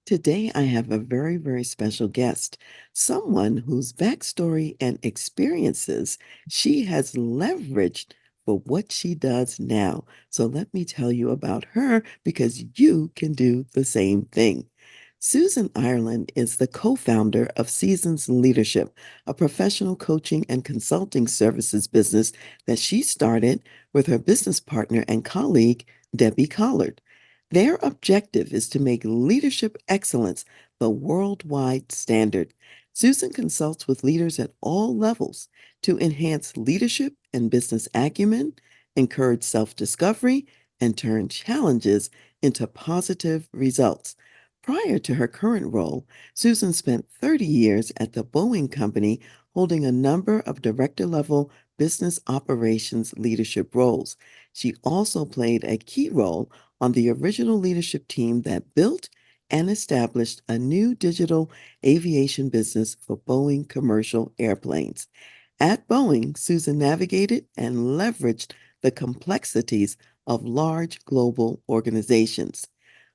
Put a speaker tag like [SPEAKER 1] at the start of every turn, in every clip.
[SPEAKER 1] Today, I have a very, very special guest, someone whose backstory and experiences she has leveraged for what she does now. So, let me tell you about her because you can do the same thing. Susan Ireland is the co founder of Seasons Leadership, a professional coaching and consulting services business that she started with her business partner and colleague, Debbie Collard. Their objective is to make leadership excellence the worldwide standard. Susan consults with leaders at all levels to enhance leadership and business acumen, encourage self discovery, and turn challenges into positive results. Prior to her current role, Susan spent 30 years at the Boeing Company holding a number of director level business operations leadership roles. She also played a key role on the original leadership team that built and established a new digital aviation business for Boeing Commercial Airplanes. At Boeing, Susan navigated and leveraged the complexities of large global organizations.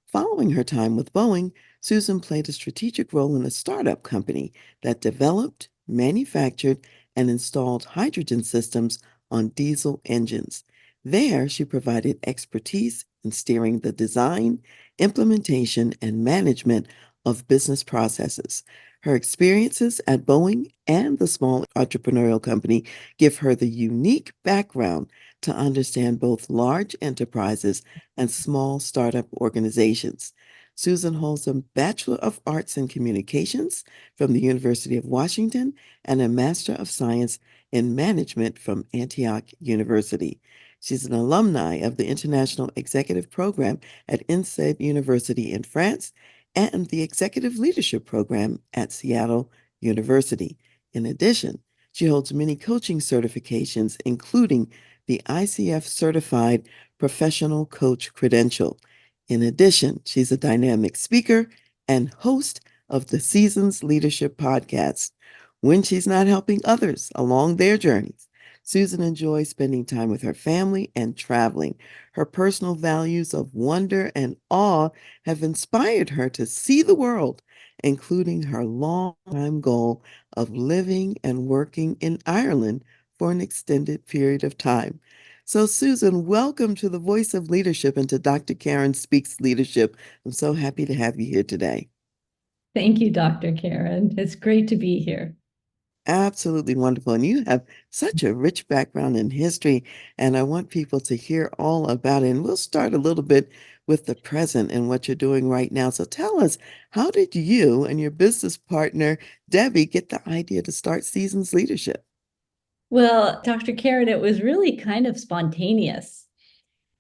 [SPEAKER 1] Following her time with Boeing, Susan played a strategic role in a startup company that developed, manufactured, and installed hydrogen systems on diesel engines. There, she provided expertise in steering the design, implementation, and management of business processes. Her experiences at Boeing and the small entrepreneurial company give her the unique background to understand both large enterprises and small startup organizations. Susan holds a Bachelor of Arts in Communications from the University of Washington and a Master of Science in Management from Antioch University. She's an alumni of the International Executive Program at Insead University in France and the Executive Leadership Program at Seattle University. In addition, she holds many coaching certifications, including the ICF Certified Professional Coach Credential. In addition, she's a dynamic speaker and host of the Seasons Leadership Podcast. When she's not helping others along their journeys, Susan enjoys spending time with her family and traveling. Her personal values of wonder and awe have inspired her to see the world, including her long-time goal of living and working in Ireland for an extended period of time. So, Susan, welcome to the Voice of Leadership and to Dr. Karen Speaks Leadership. I'm so happy to have you here today.
[SPEAKER 2] Thank you, Dr. Karen. It's great to be here.
[SPEAKER 1] Absolutely wonderful. And you have such a rich background in history, and I want people to hear all about it. And we'll start a little bit with the present and what you're doing right now. So tell us, how did you and your business partner, Debbie, get the idea to start Seasons Leadership?
[SPEAKER 2] Well, Dr. Karen, it was really kind of spontaneous.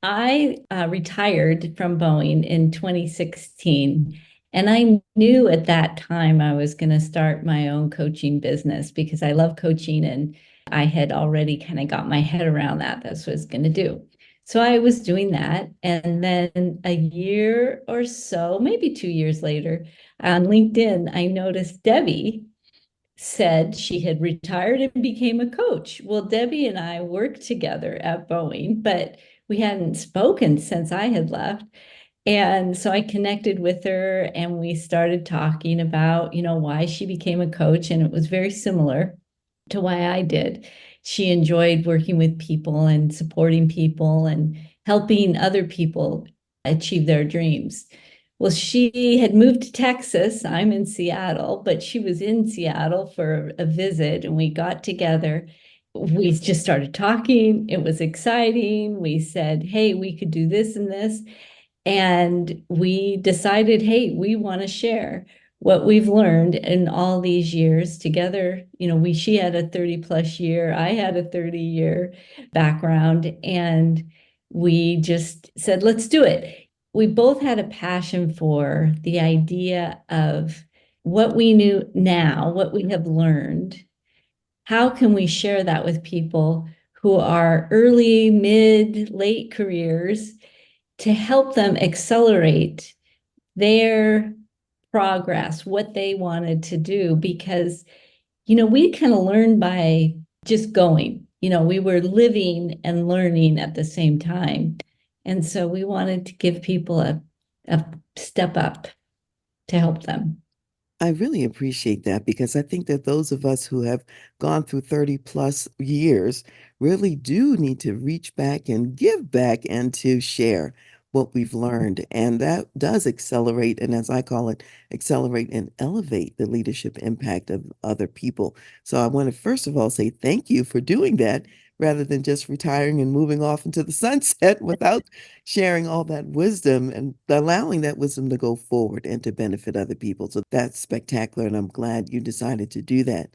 [SPEAKER 2] I retired from Boeing in 2016, and I knew at that time I was going to start my own coaching business because I love coaching and I had already kind of got my head around that. That's what I was going to do. So I was doing that. And then a year or so, maybe 2 years later, on LinkedIn, I noticed Debbie said she had retired and became a coach. Well, Debbie and I worked together at Boeing, but we hadn't spoken since I had left. And so I connected with her and we started talking about, why she became a coach. And it was very similar to why I did. She enjoyed working with people and supporting people and helping other people achieve their dreams. Well, she had moved to Texas. I'm in Seattle, but she was in Seattle for a visit and we got together. We just started talking. It was exciting. We said, hey, we could do this and this. And we decided, hey, we want to share what we've learned in all these years together. She had a 30 plus year, I had a 30-year background, and we just said, let's do it. We both had a passion for the idea of what we knew now, what we have learned. How can we share that with people who are early, mid, late careers to help them accelerate their progress, what they wanted to do? Because, we kind of learned by just going, we were living and learning at the same time. And so we wanted to give people a step up to help them.
[SPEAKER 1] I really appreciate that because I think that those of us who have gone through 30 plus years really do need to reach back and give back and to share what we've learned. And that does accelerate, and as I call it, accelerate and elevate the leadership impact of other people. So I want to first of all say thank you for doing that rather than just retiring and moving off into the sunset without sharing all that wisdom and allowing that wisdom to go forward and to benefit other people. So that's spectacular, and I'm glad you decided to do that.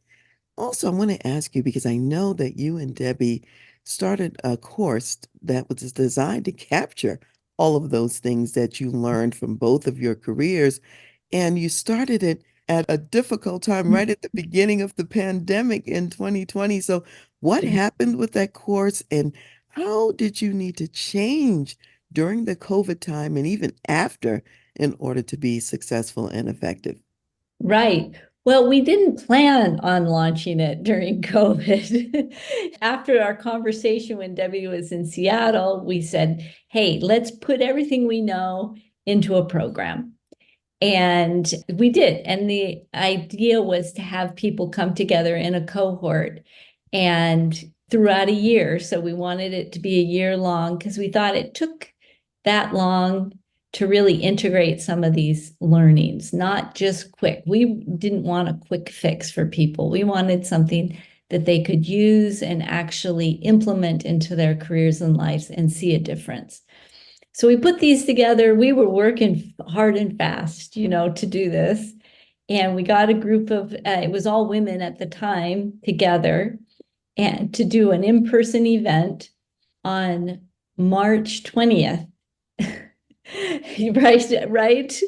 [SPEAKER 1] Also, I want to ask you because I know that you and Debbie started a course that was designed to capture all of those things that you learned from both of your careers, and you started it at a difficult time right at the beginning of the pandemic in 2020. So, what happened with that course, and how did you need to change during the COVID time and even after in order to be successful and effective?
[SPEAKER 2] Right. Well, we didn't plan on launching it during COVID. After our conversation when Debbie was in Seattle, we said, hey, let's put everything we know into a program. And we did. And the idea was to have people come together in a cohort and throughout a year. So we wanted it to be a year long because we thought it took that long to really integrate some of these learnings, not just quick. We didn't want a quick fix for people. We wanted something that they could use and actually implement into their careers and lives and see a difference. So we put these together. We were working hard and fast, to do this. And we got a group of, it was all women at the time together and to do an in-person event on March 20th. Right, right.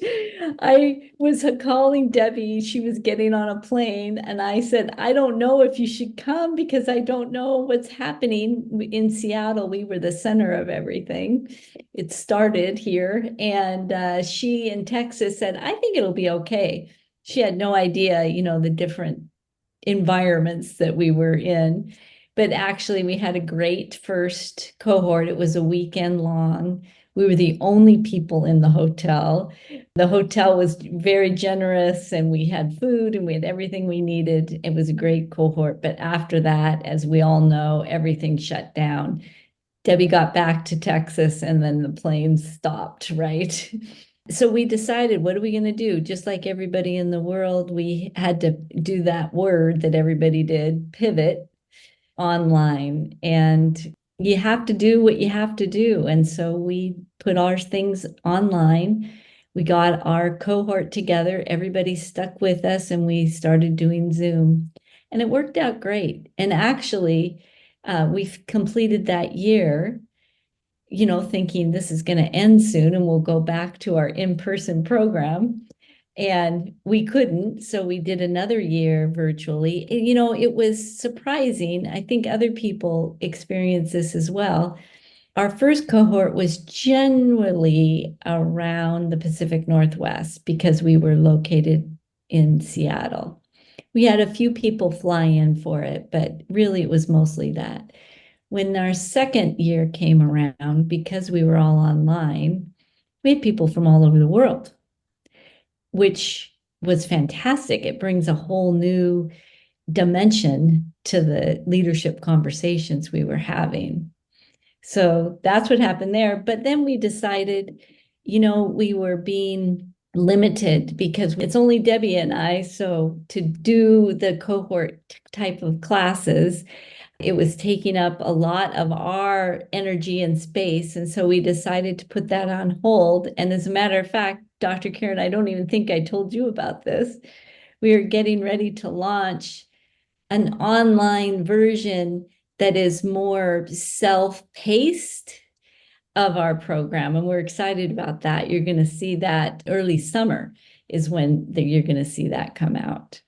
[SPEAKER 2] I was calling Debbie. She was getting on a plane, and I said, I don't know if you should come because I don't know what's happening in Seattle. We were the center of everything. It started here, and she in Texas said, I think it'll be okay. She had no idea, the different environments that we were in. But actually, we had a great first cohort. It was a weekend long. We were the only people in the hotel. The hotel was very generous, and we had food and we had everything we needed. It was a great cohort. But after that, as we all know, everything shut down. Debbie got back to Texas, and then the planes stopped, right? So we decided, what are we going to do? Just like everybody in the world, we had to do that word that everybody did, pivot online. And you have to do what you have to do. And so we put our things online. We got our cohort together. Everybody stuck with us, and we started doing Zoom. And it worked out great. And actually, we've completed that year, thinking this is going to end soon and we'll go back to our in-person program. And we couldn't, so we did another year virtually. It was surprising. I think other people experience this as well. Our first cohort was generally around the Pacific Northwest because we were located in Seattle. We had a few people fly in for it, but really it was mostly that. When our second year came around, because we were all online, we had people from all over the world, which was fantastic. It brings a whole new dimension to the leadership conversations we were having. So that's what happened there. But then we decided, we were being limited because it's only Debbie and I. So to do the cohort type of classes, it was taking up a lot of our energy and space. And so we decided to put that on hold. And as a matter of fact, Dr. Karen, I don't even think I told you about this. We are getting ready to launch an online version that is more self-paced of our program. And we're excited about that. You're going to see that early summer is when you're going to see that come out.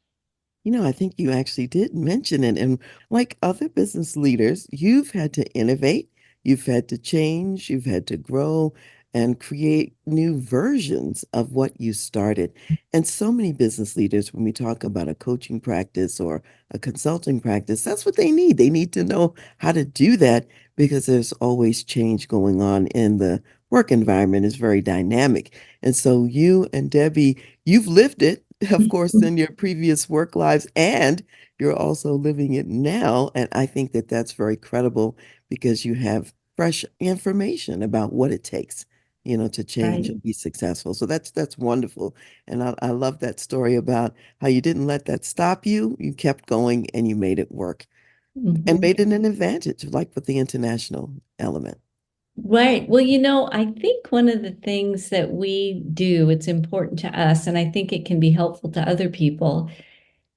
[SPEAKER 1] I think you actually did mention it. And like other business leaders, you've had to innovate, you've had to change, you've had to grow and create new versions of what you started. And so many business leaders, when we talk about a coaching practice or a consulting practice, that's what they need. They need to know how to do that because there's always change going on in the work environment is very dynamic. And so you and Debbie, you've lived it, of course, in your previous work lives, and you're also living it now. And I think that that's very credible because you have fresh information about what it takes, to change
[SPEAKER 2] Right.
[SPEAKER 1] and be successful. So that's wonderful. And I love that story about how you didn't let that stop you. You kept going and you made it work and
[SPEAKER 2] Mhm.
[SPEAKER 1] made it an advantage, like with the international element.
[SPEAKER 2] Right. Well, I think one of the things that we do, it's important to us, and I think it can be helpful to other people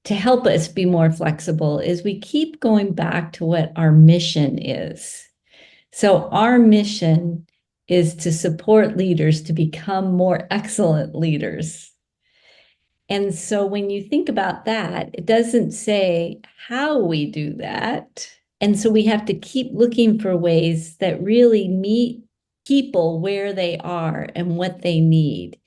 [SPEAKER 2] to help us be more flexible, is we keep going back to what our mission is. So, our mission is to support leaders to become more excellent leaders. And so, when you think about that, it doesn't say how we do that. And so we have to keep looking for ways that really meet people where they are and what they need.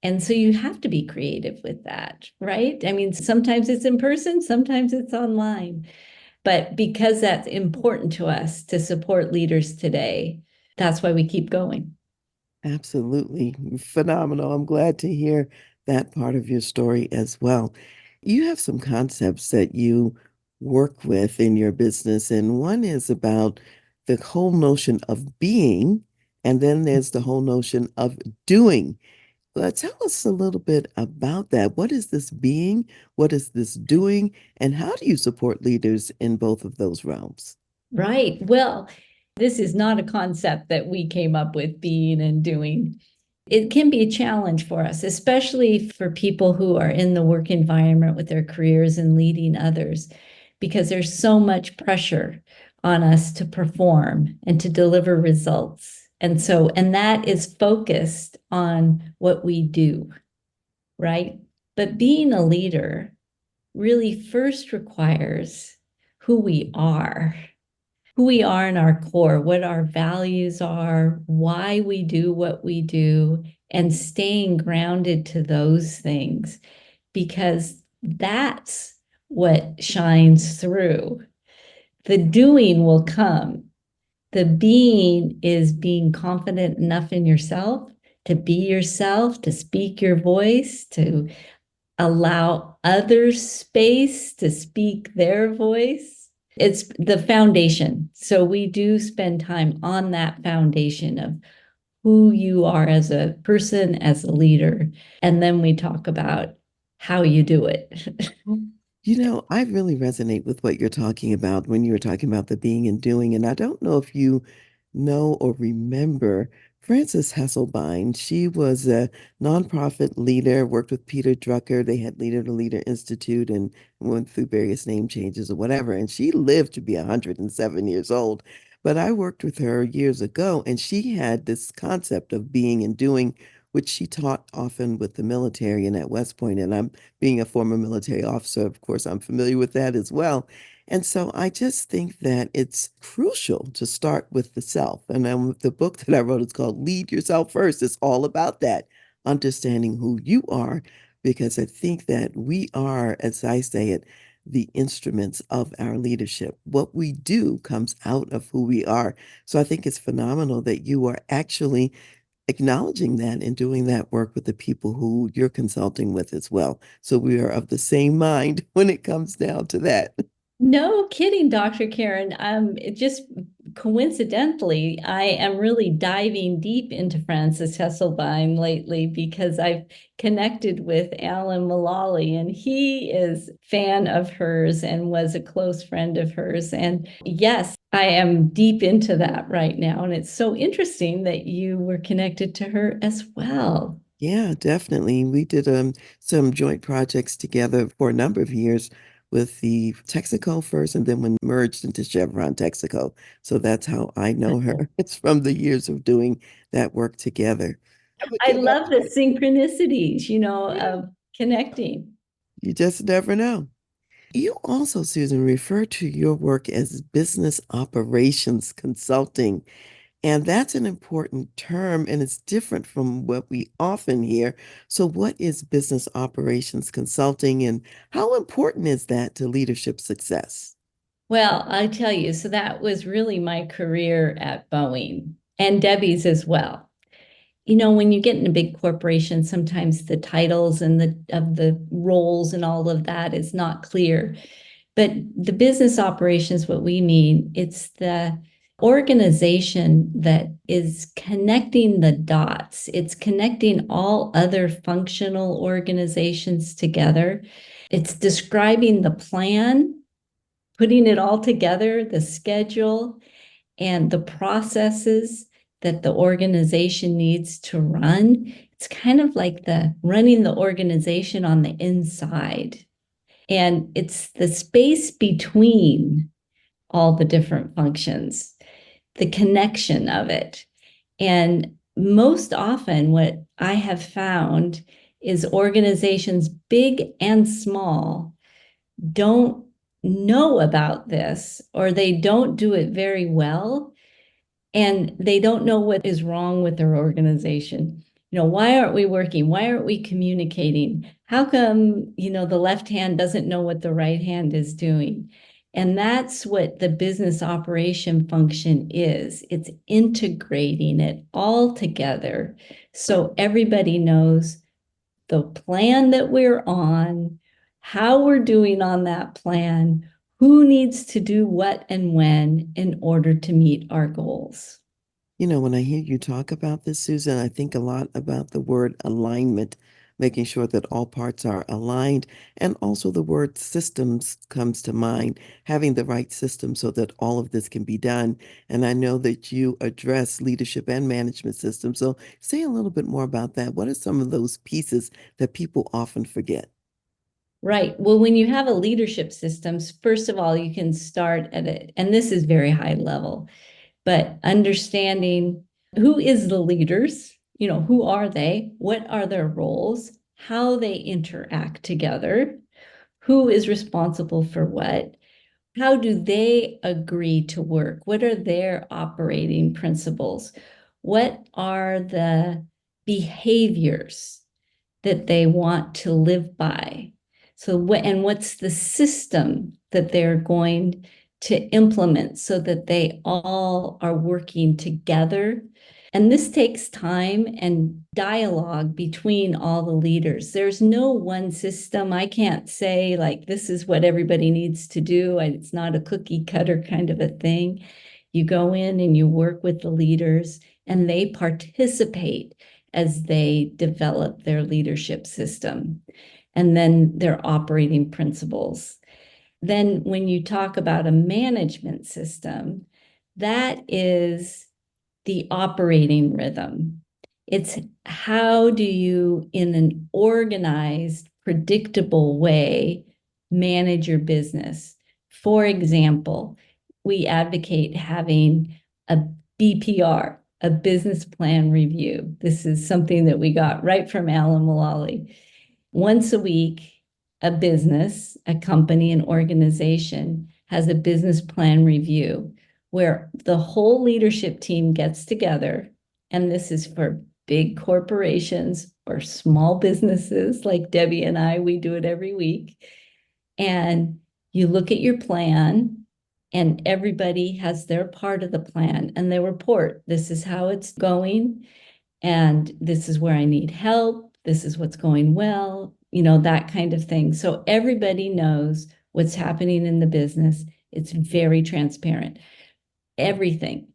[SPEAKER 2] And so you have to be creative with that, right? I mean, sometimes it's in person, sometimes it's online. But because that's important to us to support leaders today, that's why we keep going.
[SPEAKER 1] Absolutely. Phenomenal. I'm glad to hear that part of your story as well. You have some concepts that you work with in your business, and one is about the whole notion of being, and then there's the whole notion of doing. Tell us a little bit about that. What is this being? What is this doing? And how do you support leaders in both of those realms?
[SPEAKER 2] Right. Well, this is not a concept that we came up with, being and doing. It can be a challenge for us, especially for people who are in the work environment with their careers and leading others, because there's so much pressure on us to perform and to deliver results. And that is focused on what we do, right? But being a leader really first requires who we are in our core, what our values are, why we do what we do, and staying grounded to those things, because that's what shines through. The doing will come. The being is being confident enough in yourself to be yourself, to speak your voice, to allow others space to speak their voice. It's the foundation. So we do spend time on that foundation of who you are as a person, as a leader. And then we talk about how you do it.
[SPEAKER 1] I really resonate with what you're talking about when you were talking about the being and doing. And I don't know if you know or remember Frances Hesselbein. She was a nonprofit leader, worked with Peter Drucker. They had Leader to Leader Institute and went through various name changes or whatever. And she lived to be 107 years old. But I worked with her years ago, and she had this concept of being and doing, which she taught often with the military and at West Point. And I'm being a former military officer, of course, I'm familiar with that as well. And so I just think that it's crucial to start with the self. And the book that I wrote is called Lead Yourself First. It's all about that, understanding who you are, because I think that we are, as I say it, the instruments of our leadership. What we do comes out of who we are. So I think it's phenomenal that you are actually acknowledging that and doing that work with the people who you're consulting with as well. So we are of the same mind when it comes down to that.
[SPEAKER 2] No kidding, Dr. Karen. It just coincidentally, I am really diving deep into Frances Hesselbein lately because I've connected with Alan Mullally, and he is fan of hers and was a close friend of hers. And yes, I am deep into that right now. And it's so interesting that you were connected to her as well.
[SPEAKER 1] Yeah, definitely. We did some joint projects together for a number of years with the Texaco first, and then when merged into Chevron Texaco. So that's how I know her. It's from the years of doing that work together. Have a
[SPEAKER 2] I
[SPEAKER 1] good
[SPEAKER 2] love the
[SPEAKER 1] afternoon.
[SPEAKER 2] synchronicities,
[SPEAKER 1] Yeah,
[SPEAKER 2] of connecting.
[SPEAKER 1] you just never know. You also, Susan, refer to your work as business operations consulting. And that's an important term, and it's different from what we often hear. So, what is business operations consulting, and how important is that to leadership success?
[SPEAKER 2] Well, I tell you, so that was really my career at Boeing and Debbie's as well. when you get in a big corporation, sometimes the titles and the roles and all of that is not clear. But the business operations, what we mean, it's the organization that is connecting the dots. It's connecting all other functional organizations together. It's describing the plan, putting it all together, the schedule, and the processes that the organization needs to run. It's kind of like the running the organization on the inside. And it's the space between all the different functions, the connection of it. And most often, what I have found is organizations, big and small, don't know about this or they don't do it very well and they don't know what is wrong with their organization. Why aren't we working? Why aren't we communicating? How come, the left hand doesn't know what the right hand is doing? And that's what the business operation function is. It's integrating it all together so everybody knows the plan that we're on, how we're doing on that plan, who needs to do what and when in order to meet our goals.
[SPEAKER 1] When I hear you talk about this, Susan, I think a lot about the word alignment, making sure that all parts are aligned. And also the word systems comes to mind, having the right system so that all of this can be done. And I know that you address leadership and management systems. So say a little bit more about that. What are some of those pieces that people often forget?
[SPEAKER 2] Right. Well, when you have a leadership systems, first of all, you can start at it, and this is very high level, but understanding who is the leaders, who are they, what are their roles, how they interact together, who is responsible for what, how do they agree to work, what are their operating principles, what are the behaviors that they want to live by. So what's the system that they're going to implement so that they all are working together. And this takes time and dialogue between all the leaders. There's no one system. I can't say like this is what everybody needs to do. It's not a cookie cutter kind of a thing. You go in and you work with the leaders and they participate as they develop their leadership system and then their operating principles. Then, when you talk about a management system, that is the operating rhythm. It's how do you, in an organized, predictable way, manage your business. For example, we advocate having a BPR, a business plan review. This is something that we got right from Alan Mullally. Once a week, a business, a company, an organization has a business plan review where the whole leadership team gets together. And this is for big corporations or small businesses like Debbie and I, we do it every week. And you look at your plan, and everybody has their part of the plan and they report this is how it's going, and this is where I need help. This is what's going well, that kind of thing. So everybody knows what's happening in the business. It's very transparent. Everything,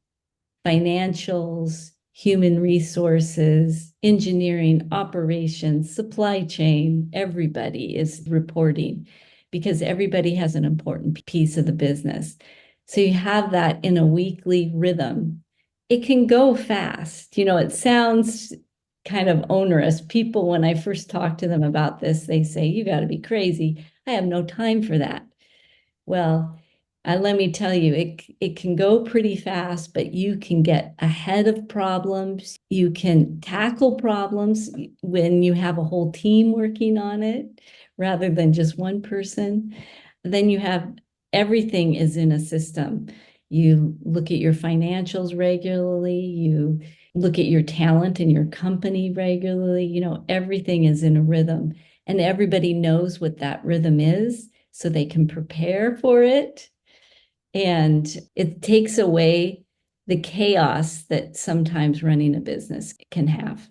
[SPEAKER 2] financials, human resources, engineering, operations, supply chain, everybody is reporting because everybody has an important piece of the business. So you have that in a weekly rhythm. It can go fast. It sounds kind of onerous. People, when I first talk to them about this, they say, you got to be crazy. I have no time for that. Well, let me tell you, it can go pretty fast, but you can get ahead of problems. You can tackle problems when you have a whole team working on it rather than just one person. Then you have everything is in a system. You look at your financials regularly, you look at your talent in your company regularly. Everything is in a rhythm, and everybody knows what that rhythm is so they can prepare for it. And it takes away the chaos that sometimes running a business can have.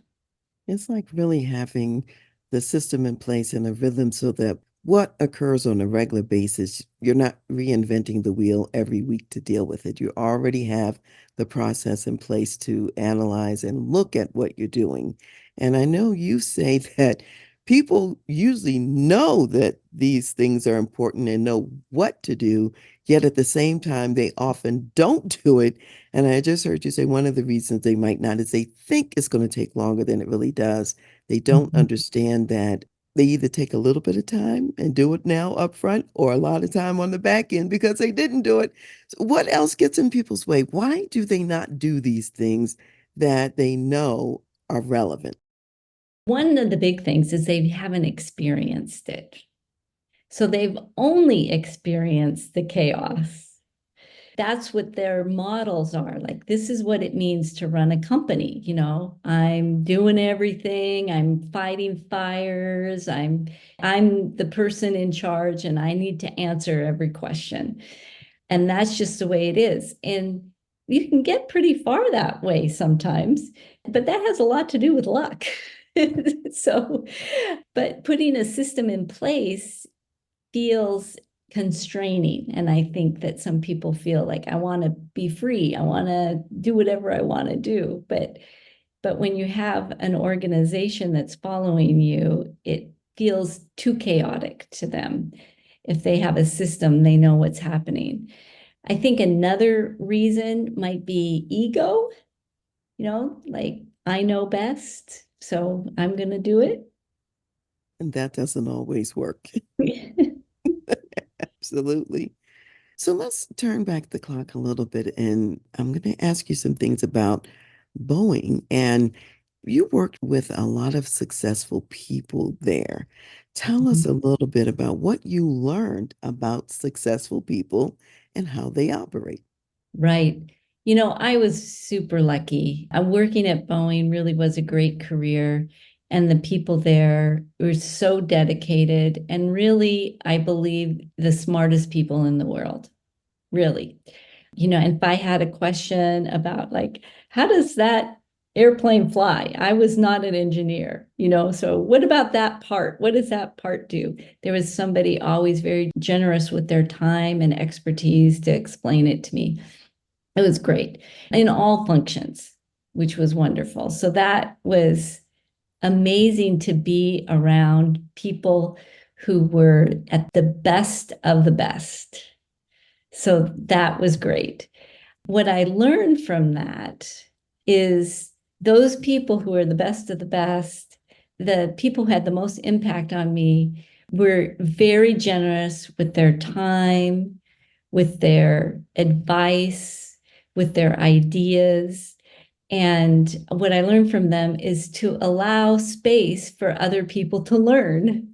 [SPEAKER 1] It's like really having the system in place and a rhythm so that what occurs on a regular basis, you're not reinventing the wheel every week to deal with it. You already have the process in place to analyze and look at what you're doing. And I know you say that people usually know that these things are important and know what to do, yet at the same time, they often don't do it. And I just heard you say one of the reasons they might not is they think it's going to take longer than it really does. They don't
[SPEAKER 2] Mhm.
[SPEAKER 1] understand that they either take a little bit of time and do it now up front or a lot of time on the back end because they didn't do it. So what else gets in people's way? Why do they not do these things that they know are relevant?
[SPEAKER 2] One of the big things is they haven't experienced it. So they've only experienced the chaos. That's what their models are. Like, this is what it means to run a company. I'm doing everything, I'm fighting fires, I'm the person in charge, and I need to answer every question. And that's just the way it is. And you can get pretty far that way sometimes, but that has a lot to do with luck. So, but putting a system in place feels constraining. And I think that some people feel like, I want to be free. I want to do whatever I want to do. But when you have an organization that's following you, it feels too chaotic to them. If they have a system, they know what's happening. I think another reason might be ego, like, I know best, so I'm going to do it.
[SPEAKER 1] And that doesn't always work. Absolutely. So let's turn back the clock a little bit, and I'm going to ask you some things about Boeing. And you worked with a lot of successful people there. Tell us a little bit about what you learned about successful people and how they operate.
[SPEAKER 2] Right. I was super lucky. Working at Boeing really was a great career. And the people there were so dedicated and really, I believe, the smartest people in the world. Really. And if I had a question about, like, how does that airplane fly? I was not an engineer, so what about that part? What does that part do? There was somebody always very generous with their time and expertise to explain it to me. It was great in all functions, which was wonderful. So that was amazing to be around people who were at the best of the best. So that was great. What I learned from that is those people who are the best of the best, the people who had the most impact on me, were very generous with their time, with their advice, with their ideas. And what I learned from them is to allow space for other people to learn.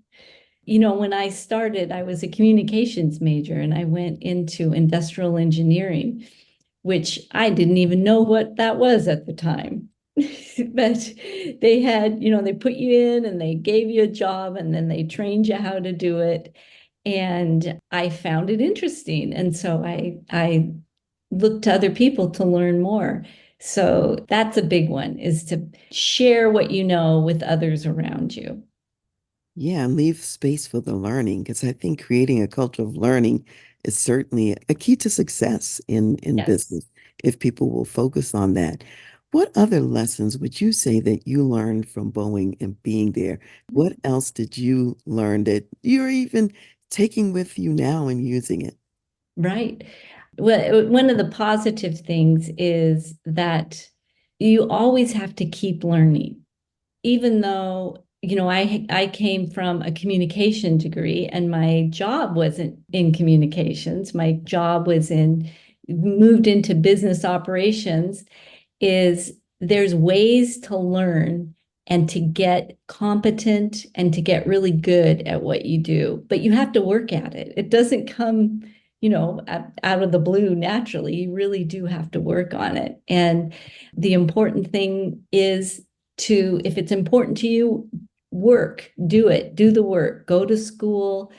[SPEAKER 2] When I started, I was a communications major and I went into industrial engineering, which I didn't even know what that was at the time. But they put you in and they gave you a job and then they trained you how to do it. And I found it interesting. And so I looked to other people to learn more. So that's a big one, is to share what you know with others around you.
[SPEAKER 1] Yeah, and leave space for the learning because I think creating a culture of learning is certainly a key to success in
[SPEAKER 2] Yes.
[SPEAKER 1] business if people will focus on that. What other lessons would you say that you learned from Boeing and being there? What else did you learn that you're even taking with you now and using it?
[SPEAKER 2] Right. Well, one of the positive things is that you always have to keep learning, even though, I came from a communication degree and my job wasn't in communications. My job was moved into business operations. Is there's ways to learn and to get competent and to get really good at what you do, but you have to work at it. It doesn't come, out of the blue naturally. You really do have to work on it. And the important thing is to, if it's important to you, do it, do the work, go to school,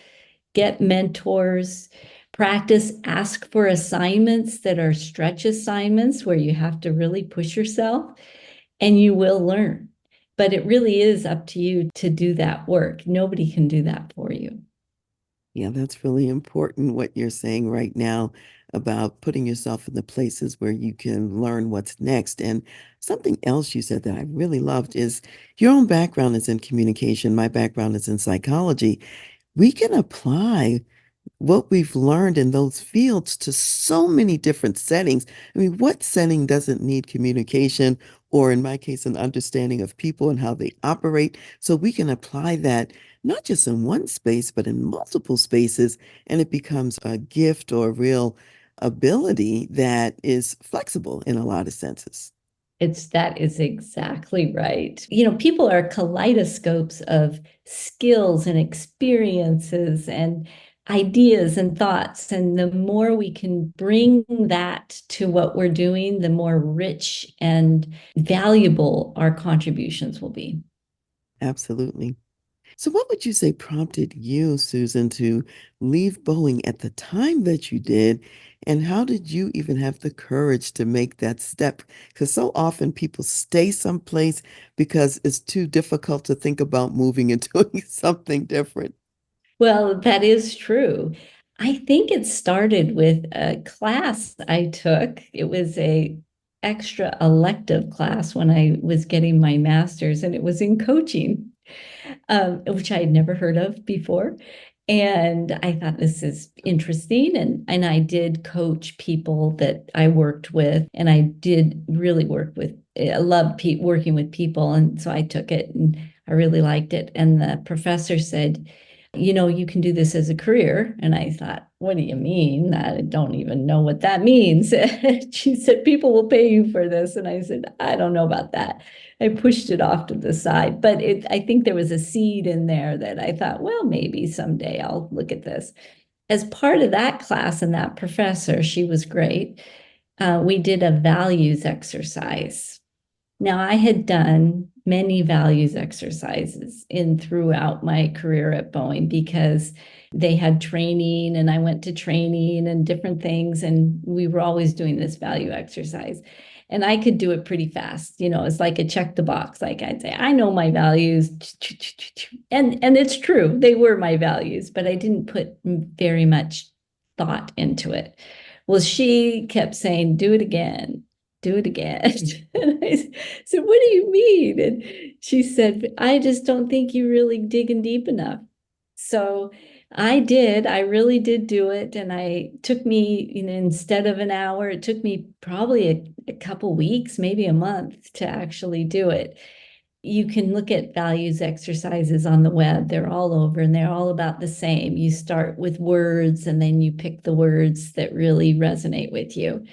[SPEAKER 2] get mentors, Practice, ask for assignments that are stretch assignments where you have to really push yourself, and you will learn. But it really is up to you to do that work. Nobody can do that for you.
[SPEAKER 1] Yeah, that's really important what you're saying right now about putting yourself in the places where you can learn what's next. And something else you said that I really loved is your own background is in communication. My background is in psychology. We can apply what we've learned in those fields to so many different settings. I mean, what setting doesn't need communication, or in my case, an understanding of people and how they operate? So we can apply that not just in one space, but in multiple spaces, and it becomes a gift or a real ability that is flexible in a lot of senses.
[SPEAKER 2] That is exactly right. People are kaleidoscopes of skills and experiences and ideas and thoughts. And the more we can bring that to what we're doing, the more rich and valuable our contributions will be.
[SPEAKER 1] Absolutely. So, what would you say prompted you, Susan, to leave Boeing at the time that you did? And how did you even have the courage to make that step? Because so often people stay someplace because it's too difficult to think about moving and doing something different.
[SPEAKER 2] Well, that is true. I think it started with a class I took. It was a extra elective class when I was getting my master's, and it was in coaching, which I had never heard of before. And I thought this is interesting. And I did coach people that I worked with, and I did really work with, I love working with people. And so I took it and I really liked it. And the professor said, you can do this as a career. And I thought, what do you mean? I don't even know what that means. She said, people will pay you for this. And I said, I don't know about that. I pushed it off to the side, but I think there was a seed in there that I thought, well, maybe someday I'll look at this. As part of that class and that professor, she was great. We did a values exercise. Now, I had done many values exercises in throughout my career at Boeing because they had training and I went to training and different things. And we were always doing this value exercise. And I could do it pretty fast. It's like a check the box. Like I'd say, I know my values. And it's true, they were my values, but I didn't put very much thought into it. Well, she kept saying, do it again, do it again. And I said, what do you mean? And she said, I just don't think you're really digging deep enough. So I did. I really did do it. And I took me, instead of an hour, it took me probably a couple weeks, maybe a month to actually do it. You can look at values exercises on the web. They're all over and they're all about the same. You start with words and then you pick the words that really resonate with you.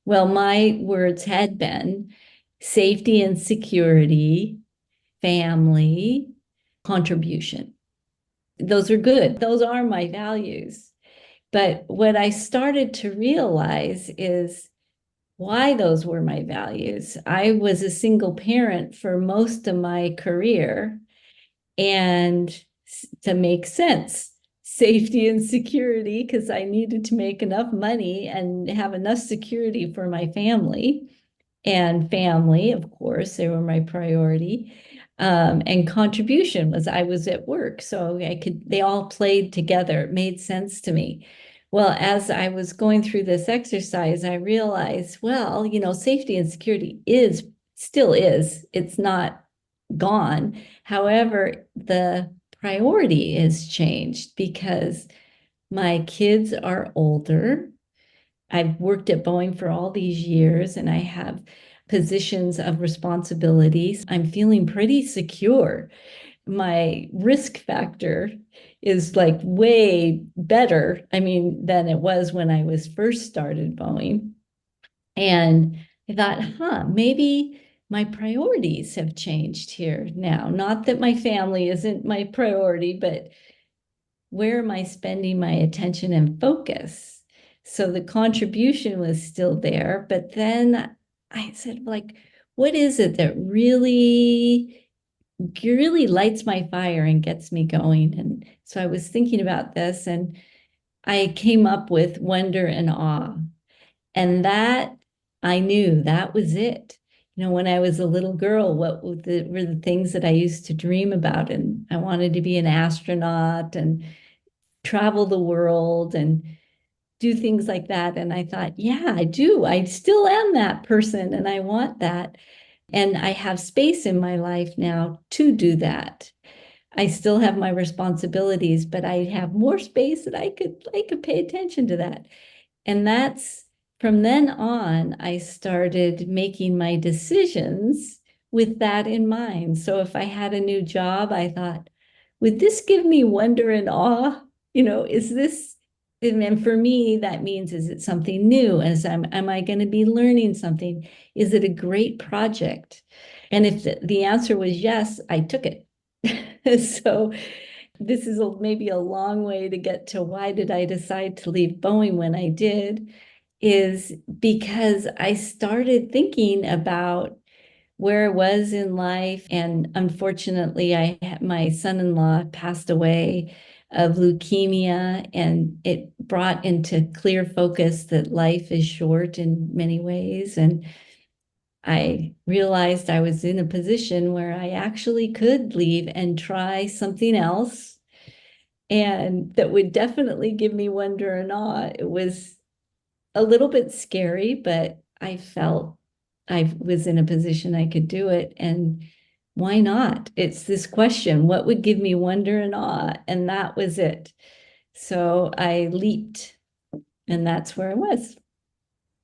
[SPEAKER 2] Well, my words had been safety and security, family, contribution. Those are good. Those are my values. But what I started to realize is why those were my values. I was a single parent for most of my career, and to make sense, safety and security, because I needed to make enough money and have enough security for my family. And family, of course, they were my priority. And contribution was I was at work, so they all played together. It made sense to me. Well, as I was going through this exercise, I realized, well, safety and security still is, it's not gone. However, the priority has changed because my kids are older. I've worked at Boeing for all these years and I have positions of responsibilities. I'm feeling pretty secure. My risk factor is like way better, I mean, than it was when I was first started Boeing. And I thought, maybe my priorities have changed here now. Not that my family isn't my priority, but where am I spending my attention and focus? So the contribution was still there, but then I said, like, what is it that really lights my fire and gets me going? And so I was thinking about this, and I came up with wonder and awe. And that I knew that was it. When I was a little girl, what were the things that I used to dream about? And I wanted to be an astronaut and travel the world and do things like that. And I thought, yeah, I do. I still am that person and I want that. And I have space in my life now to do that. I still have my responsibilities, but I have more space that I could pay attention to that. And that's from then on, I started making my decisions with that in mind. So if I had a new job, I thought, would this give me wonder and awe? Is this, and for me, that means, is it something new? Am I going to be learning something? Is it a great project? And if the answer was yes, I took it. So this is maybe a long way to get to why did I decide to leave Boeing when I did, is because I started thinking about where I was in life. And unfortunately, my son-in-law passed away of leukemia, and it brought into clear focus that life is short in many ways. And I realized I was in a position where I actually could leave and try something else, and that would definitely give me wonder and awe. It was a little bit scary, but I felt I was in a position I could do it. And why not? It's this question, what would give me wonder and awe? And that was it. So I leaped, and that's where I was.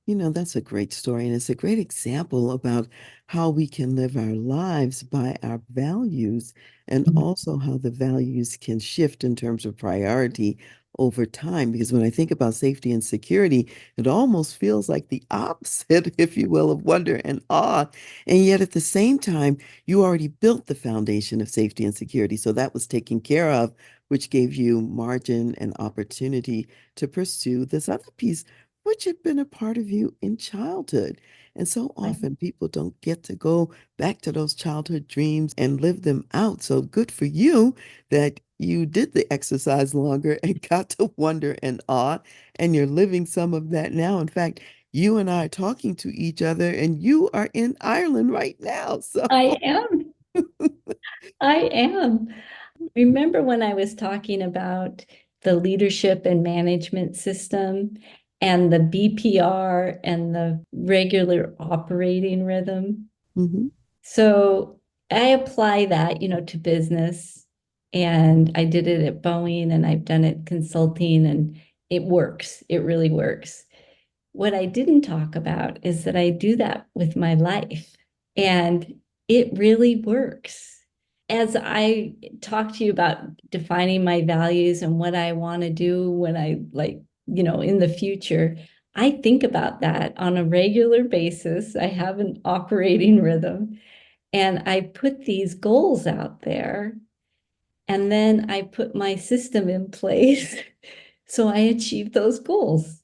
[SPEAKER 1] That's a great story, and it's a great example about how we can live our lives by our values and also how the values can shift in terms of priority over time. Because when I think about safety and security, it almost feels like the opposite, if you will, of wonder and awe. And yet at the same time, you already built the foundation of safety and security. So that was taken care of, which gave you margin and opportunity to pursue this other piece which had been a part of you in childhood. And so often people don't get to go back to those childhood dreams and live them out. So good for you that you did the exercise longer and got to wonder and awe, and you're living some of that now. In fact, you and I are talking to each other, and you are in Ireland right now. So,
[SPEAKER 2] I am. I am. Remember when I was talking about the leadership and management system and the BPR and the regular operating rhythm?
[SPEAKER 1] mhm.
[SPEAKER 2] So I apply that, to business, and I did it at Boeing and I've done it consulting, and it works. It really works. What I didn't talk about is that I do that with my life, and it really works. As I talk to you about defining my values and what I want to do when I in the future, I think about that on a regular basis. I have an operating rhythm, and I put these goals out there, and then I put my system in place so I achieve those goals.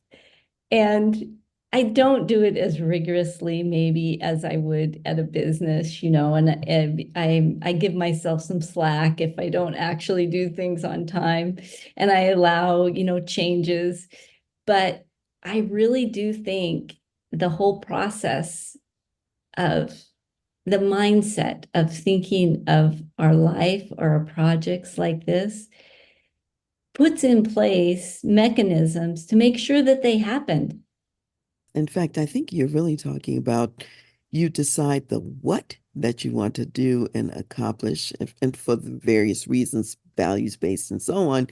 [SPEAKER 2] And I don't do it as rigorously maybe as I would at a business, and I give myself some slack if I don't actually do things on time, and I allow, changes. But I really do think the whole process of the mindset of thinking of our life or our projects like this puts in place mechanisms to make sure that they happen.
[SPEAKER 1] In fact, I think you're really talking about you decide the what that you want to do and accomplish, and for the various reasons, values based and so on.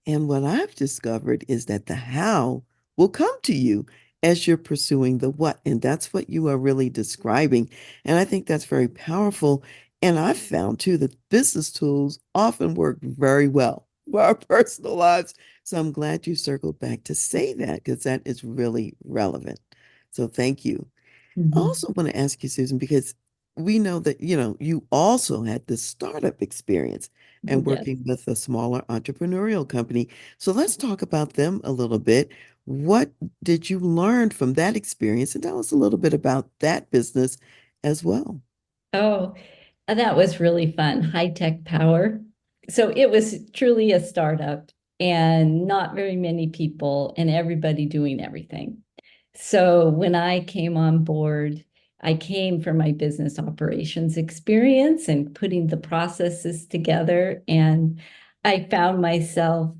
[SPEAKER 1] And what I've discovered is that the how will come to you as you're pursuing the what. And that's what you are really describing. And I think that's very powerful. And I've found too that business tools often work very well for our personal lives. So I'm glad you circled back to say that because that is really relevant. So thank you. I
[SPEAKER 2] Mhm.
[SPEAKER 1] also want to ask you, Susan, because we know that, you also had this startup experience and
[SPEAKER 2] Yes.
[SPEAKER 1] working with a smaller entrepreneurial company. So let's talk about them a little bit. What did you learn from that experience? And tell us a little bit about that business as well.
[SPEAKER 2] Oh, that was really fun. High tech power. So it was truly a startup. and not very many people and everybody doing everything. So when I came on board, I came from my business operations experience and putting the processes together. And I found myself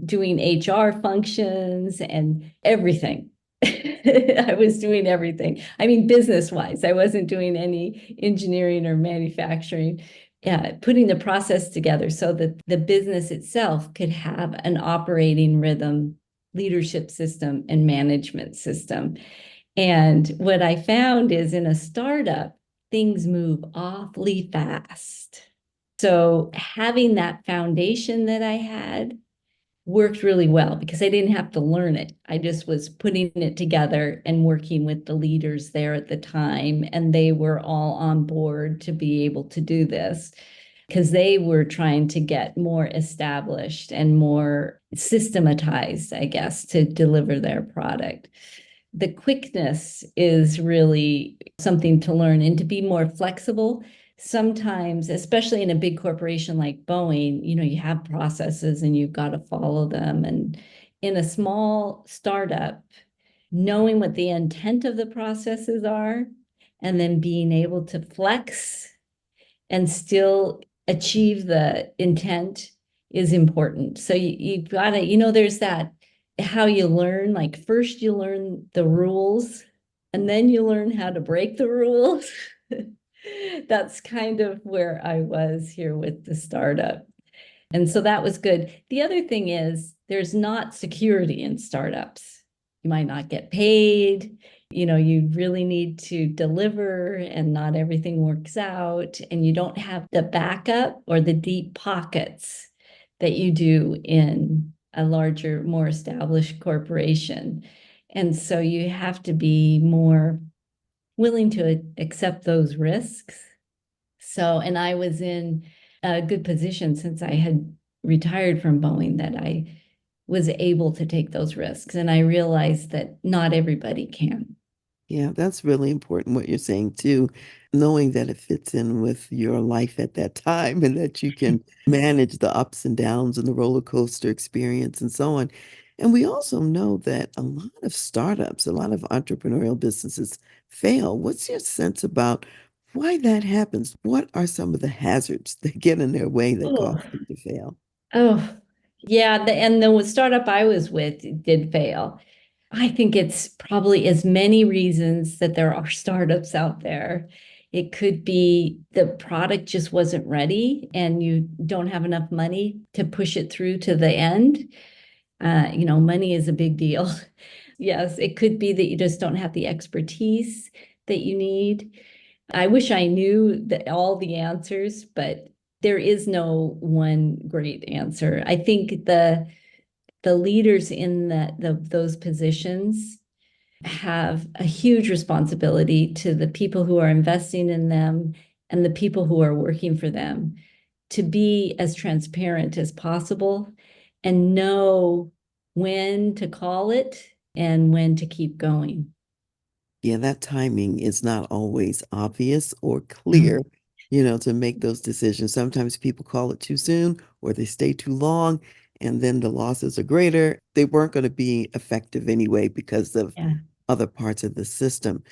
[SPEAKER 2] doing HR functions and everything. I was doing everything. I mean, business wise, I wasn't doing any engineering or manufacturing. Putting the process together so that the business itself could have an operating rhythm, leadership system, and management system. And what I found is in a startup, things move awfully fast. So having that foundation that I had worked really well because I didn't have to learn it. I just was putting it together and working with the leaders there at the time. And they were all on board to be able to do this because they were trying to get more established and more systematized, I guess, to deliver their product. The quickness is really something to learn and to be more flexible. Sometimes, especially in a big corporation like Boeing, you have processes and you've got to follow them. And in a small startup, knowing what the intent of the processes are and then being able to flex and still achieve the intent is important. So you've got to, there's that how you learn, like first you learn the rules and then you learn how to break the rules. That's kind of where I was here with the startup. And so that was good. The other thing is there's not security in startups. You might not get paid. You really need to deliver and not everything works out. And you don't have the backup or the deep pockets that you do in a larger, more established corporation. And so you have to be more willing to accept those risks. So, and I was in a good position since I had retired from Boeing that I was able to take those risks. And I realized that not everybody can.
[SPEAKER 1] Yeah, that's really important what you're saying too, knowing that it fits in with your life at that time and that you can manage the ups and downs and the roller coaster experience and so on. And we also know that a lot of startups, a lot of entrepreneurial businesses fail. What's your sense about why that happens? What are some of the hazards that get in their way that
[SPEAKER 2] Oh,
[SPEAKER 1] cause them to fail?
[SPEAKER 2] oh, yeah. And the startup I was with did fail. I think it's probably as many reasons that there are startups out there. It could be the product just wasn't ready and you don't have enough money to push it through to the end. Money is a big deal. Yes, it could be that you just don't have the expertise that you need. I wish I knew all the answers, but there is no one great answer. I think the leaders in those positions have a huge responsibility to the people who are investing in them and the people who are working for them to be as transparent as possible and know when to call it and when to keep going.
[SPEAKER 1] Yeah, that timing is not always obvious or clear, to make those decisions. Sometimes people call it too soon or they stay too long, and then the losses are greater. They weren't going to be effective anyway because of
[SPEAKER 2] Yeah.
[SPEAKER 1] other parts of the system.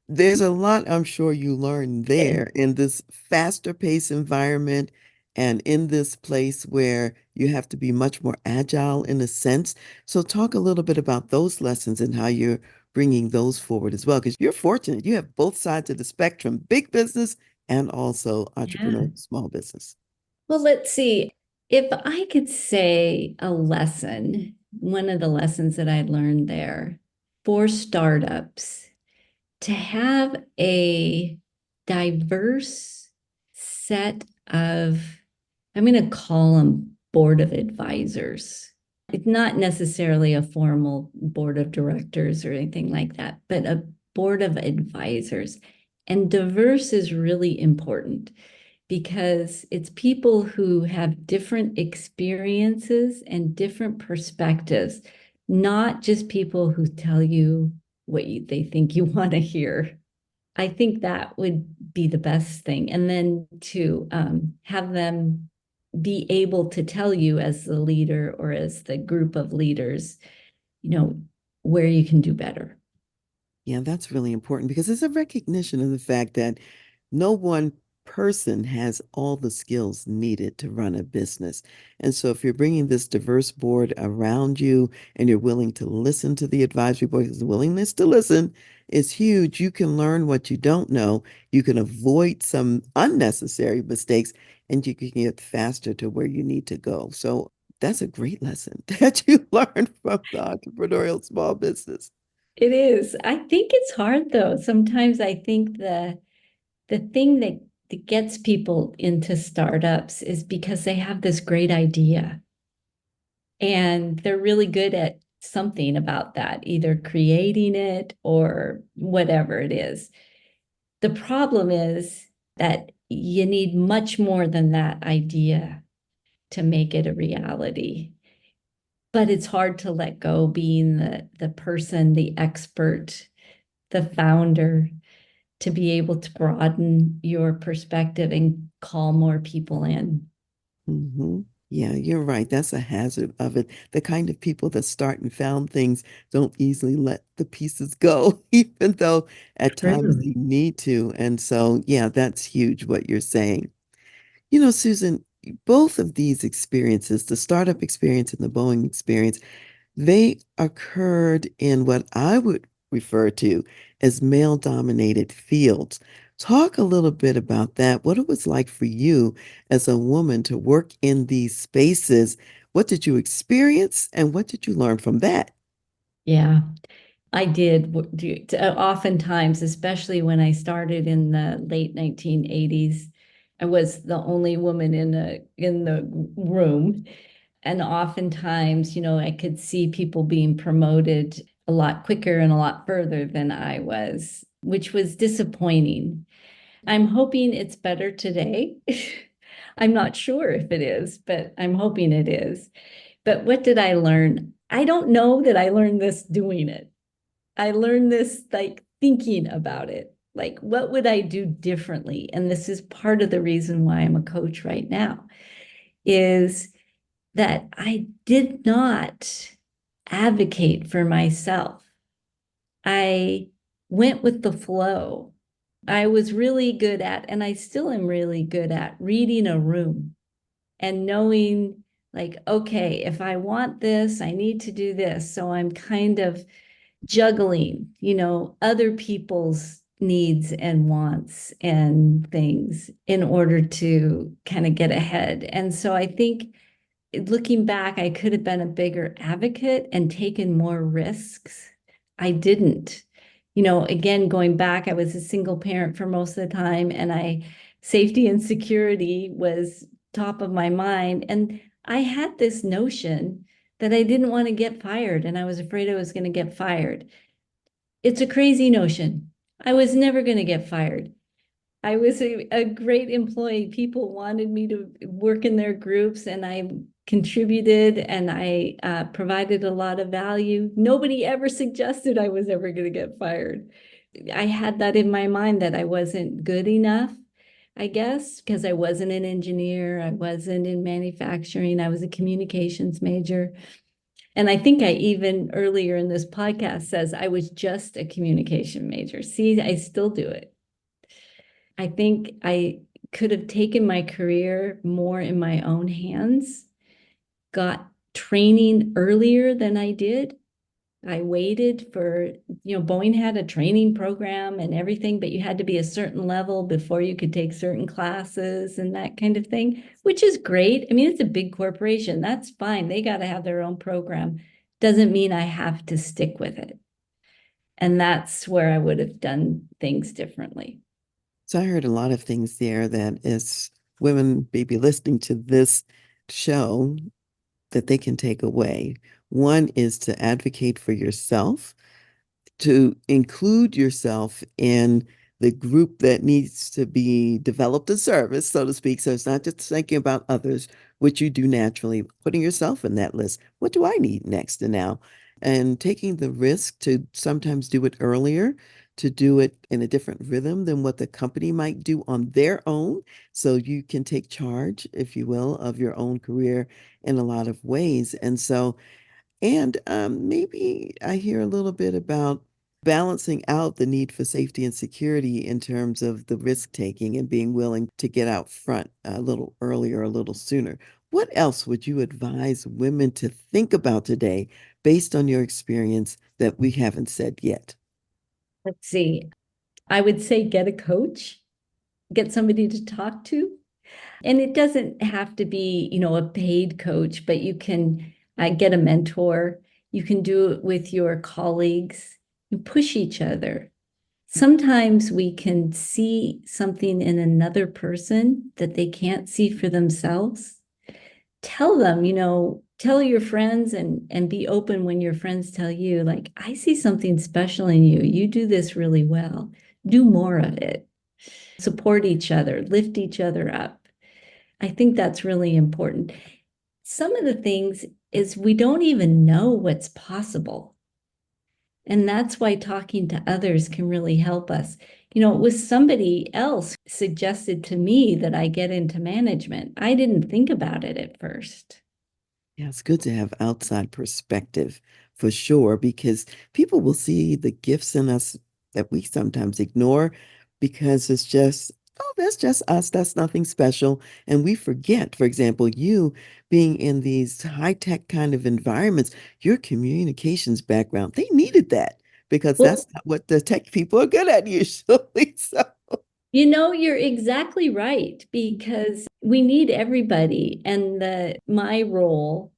[SPEAKER 1] There's a lot I'm sure you learned there in this faster pace environment and in this place where you have to be much more agile in a sense. So talk a little bit about those lessons and how you're bringing those forward as well, because you're fortunate. You have both sides of the spectrum, big business and also
[SPEAKER 2] Yeah.
[SPEAKER 1] entrepreneur, small business.
[SPEAKER 2] Well, let's see. If I could say a lesson, one of the lessons that I learned there for startups, to have a diverse set of, I'm going to call them board of advisors. It's not necessarily a formal board of directors or anything like that, but a board of advisors. And diverse is really important because it's people who have different experiences and different perspectives, not just people who tell you what they think you want to hear. I think that would be the best thing. And then to have them be able to tell you as the leader or as the group of leaders, you know, where you can do better.
[SPEAKER 1] Yeah, that's really important because it's a recognition of the fact that no one person has all the skills needed to run a business. And so if you're bringing this diverse board around you and you're willing to listen to the advisory board, because the willingness to listen is huge. You can learn what you don't know. You can avoid some unnecessary mistakes and you can get faster to where you need to go. So that's a great lesson that you learned from the entrepreneurial small business.
[SPEAKER 2] It is. I think it's hard though. Sometimes I think the thing that gets people into startups is because they have this great idea and they're really good at something about that, either creating it or whatever it is. The problem is that you need much more than that idea to make it a reality. But it's hard to let go being the person, the expert, the founder, to be able to broaden your perspective and call more people in.
[SPEAKER 1] Hmm. Yeah, you're right. That's a hazard of it. The kind of people that start and found things don't easily let the pieces go, even though at times
[SPEAKER 2] True.
[SPEAKER 1] you need to. And so, yeah, that's huge what you're saying. You know, Susan, both of these experiences, the startup experience and the Boeing experience, they occurred in what I would refer to as male-dominated fields. Talk a little bit about that, what it was like for you as a woman to work in these spaces. What did you experience and what did you learn from that?
[SPEAKER 2] Yeah, I did oftentimes, especially when I started in the late 1980s. I was the only woman in the room. And oftentimes, I could see people being promoted a lot quicker and a lot further than I was, which was disappointing. I'm hoping it's better today. I'm not sure if it is, but I'm hoping it is. But what did I learn? I don't know that I learned this doing it. I learned this like thinking about it. Like, what would I do differently? And this is part of the reason why I'm a coach right now, is that I did not advocate for myself. I went with the flow. I was really good at, and I still am really good at reading a room and knowing, like, okay, if I want this, I need to do this. So I'm kind of juggling, other people's needs and wants and things in order to kind of get ahead. And so I think looking back, I could have been a bigger advocate and taken more risks. I didn't. Again, going back, I was a single parent for most of the time, and safety and security was top of my mind. And I had this notion that I didn't want to get fired, and I was afraid I was going to get fired. It's a crazy notion. I was never going to get fired. I was a great employee. People wanted me to work in their groups, and I contributed and I provided a lot of value. Nobody ever suggested I was ever going to get fired. I had that in my mind that I wasn't good enough, I guess, because I wasn't an engineer. I wasn't in manufacturing. I was a communications major. And I think I even earlier in this podcast says I was just a communication major. See, I still do it. I think I could have taken my career more in my own hands, got training earlier than I did. I waited for, Boeing had a training program and everything, but you had to be a certain level before you could take certain classes and that kind of thing, which is great. I mean, it's a big corporation. That's fine. They got to have their own program. Doesn't mean I have to stick with it. And that's where I would have done things differently.
[SPEAKER 1] So I heard a lot of things there that as women may be listening to this show that they can take away. One is to advocate for yourself, to include yourself in the group that needs to be developed a service, so to speak. So it's not just thinking about others, which you do naturally, putting yourself in that list. What do I need next and now? And taking the risk to sometimes do it earlier to do it in a different rhythm than what the company might do on their own. So you can take charge, if you will, of your own career in a lot of ways. And so, and maybe I hear a little bit about balancing out the need for safety and security in terms of the risk taking and being willing to get out front a little earlier, a little sooner. What else would you advise women to think about today based on your experience that we haven't said yet?
[SPEAKER 2] Let's see. I would say get a coach, get somebody to talk to. And it doesn't have to be, a paid coach, but you can get a mentor. You can do it with your colleagues. You push each other. Sometimes we can see something in another person that they can't see for themselves. Tell them, tell your friends and be open when your friends tell you, like, I see something special in you. You do this really well. Do more of it. Support each other, lift each other up. I think that's really important. Some of the things is we don't even know what's possible. And that's why talking to others can really help us. It was somebody else suggested to me that I get into management. I didn't think about it at first.
[SPEAKER 1] Yeah, it's good to have outside perspective for sure, because people will see the gifts in us that we sometimes ignore because it's just, oh, that's just us. That's nothing special. And we forget, for example, you being in these high-tech kind of environments, your communications background, they needed that because that's
[SPEAKER 2] Well,
[SPEAKER 1] not what the tech people are good at usually. So,
[SPEAKER 2] you're exactly right because we need everybody. And my role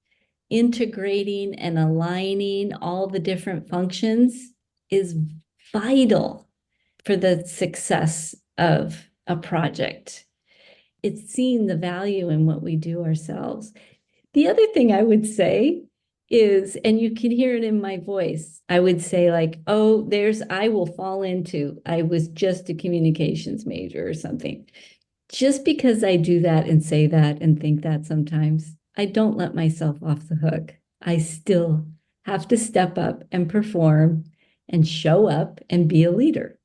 [SPEAKER 2] integrating and aligning all the different functions is vital for the success of a project. It's seeing the value in what we do ourselves. The other thing I would say is, and you can hear it in my voice, I would say, like, oh, I will fall into, I was just a communications major or something. Just because I do that and say that and think that sometimes, I don't let myself off the hook. I still have to step up and perform and show up and be a leader.